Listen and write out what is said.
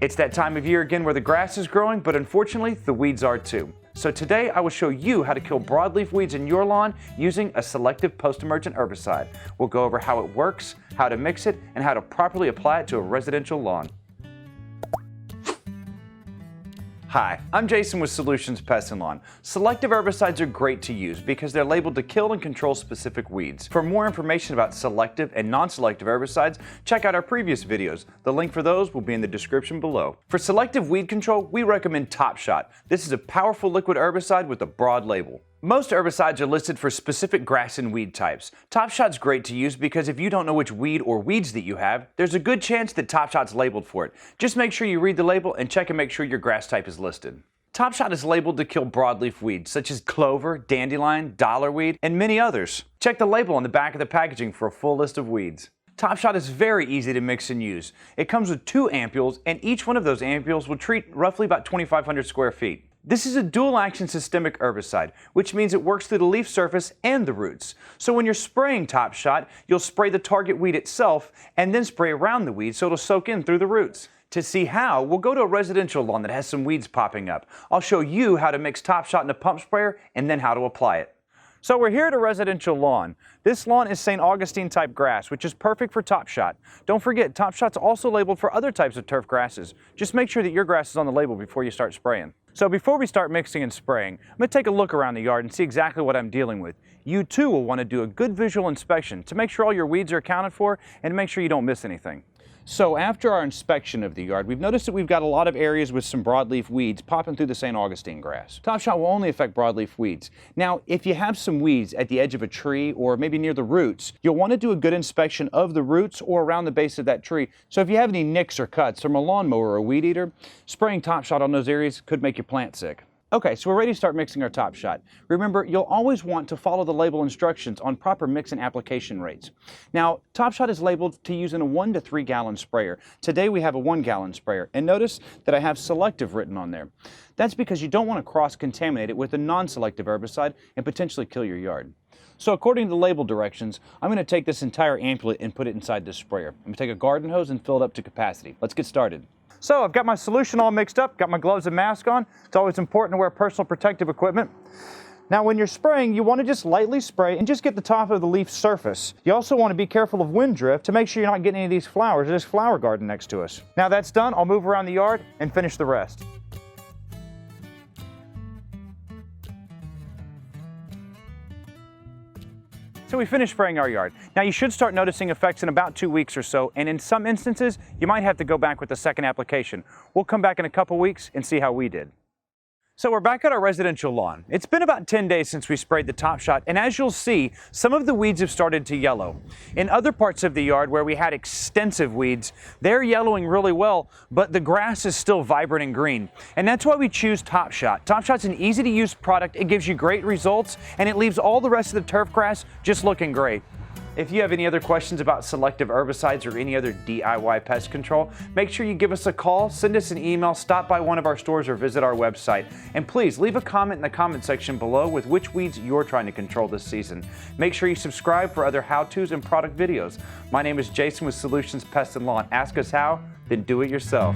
It's that time of year again where the grass is growing, but unfortunately the weeds are too. So today I will show you how to kill broadleaf weeds in your lawn using a selective post-emergent herbicide. We'll go over how it works, how to mix it, and how to properly apply it to a residential lawn. Hi, I'm Jason with Solutions Pest and Lawn. Selective herbicides are great to use because they're labeled to kill and control specific weeds. For more information about selective and non-selective herbicides, check out our previous videos. The link for those will be in the description below. For selective weed control, we recommend Top Shot. This is a powerful liquid herbicide with a broad label. Most herbicides are listed for specific grass and weed types. Top Shot's great to use because if you don't know which weed or weeds that you have, there's a good chance that Top Shot's labeled for it. Just make sure you read the label and check and make sure your grass type is listed. Top Shot is labeled to kill broadleaf weeds such as clover, dandelion, dollarweed, and many others. Check the label on the back of the packaging for a full list of weeds. Top Shot is very easy to mix and use. It comes with 2 ampules, and each one of those ampules will treat roughly about 2,500 square feet. This is a dual-action systemic herbicide, which means it works through the leaf surface and the roots. So when you're spraying Top Shot, you'll spray the target weed itself and then spray around the weed so it'll soak in through the roots. To see how, we'll go to a residential lawn that has some weeds popping up. I'll show you how to mix Top Shot in a pump sprayer and then how to apply it. So we're here at a residential lawn. This lawn is St. Augustine type grass, which is perfect for Top Shot. Don't forget, Top Shot's also labeled for other types of turf grasses. Just make sure that your grass is on the label before you start spraying. So before we start mixing and spraying, I'm going to take a look around the yard and see exactly what I'm dealing with. You too will want to do a good visual inspection to make sure all your weeds are accounted for and to make sure you don't miss anything. So after our inspection of the yard, we've noticed that we've got a lot of areas with some broadleaf weeds popping through the St. Augustine grass. Top Shot will only affect broadleaf weeds. Now, if you have some weeds at the edge of a tree or maybe near the roots, you'll want to do a good inspection of the roots or around the base of that tree. So if you have any nicks or cuts from a lawnmower or a weed eater, spraying Top Shot on those areas could make your plant sick. Okay, so we're ready to start mixing our Top Shot. Remember, you'll always want to follow the label instructions on proper mix and application rates. Now, Top Shot is labeled to use in a 1 to 3 gallon sprayer. Today we have a 1 gallon sprayer, and notice that I have selective written on there. That's because you don't want to cross-contaminate it with a non-selective herbicide and potentially kill your yard. So according to the label directions, I'm going to take this entire ampule and put it inside this sprayer. I'm going to take a garden hose and fill it up to capacity. Let's get started. So I've got my solution all mixed up, got my gloves and mask on. It's always important to wear personal protective equipment. Now when you're spraying, you want to just lightly spray and just get the top of the leaf surface. You also want to be careful of wind drift to make sure you're not getting any of these flowers. There's flower garden next to us. Now that's done, I'll move around the yard and finish the rest. So we finished spraying our yard. Now you should start noticing effects in about 2 weeks or so, and in some instances, you might have to go back with a second application. We'll come back in a couple weeks and see how we did. So we're back at our residential lawn. It's been about 10 days since we sprayed the Top Shot, and as you'll see, some of the weeds have started to yellow. In other parts of the yard where we had extensive weeds, they're yellowing really well, but the grass is still vibrant and green. And that's why we choose Top Shot. Top Shot's an easy to use product, it gives you great results, and it leaves all the rest of the turf grass just looking great. If you have any other questions about selective herbicides or any other DIY pest control, make sure you give us a call, send us an email, stop by one of our stores, or visit our website. And please leave a comment in the comment section below with which weeds you're trying to control this season. Make sure you subscribe for other how-tos and product videos. My name is Jason with Solutions Pest and Lawn. Ask us how, then do it yourself.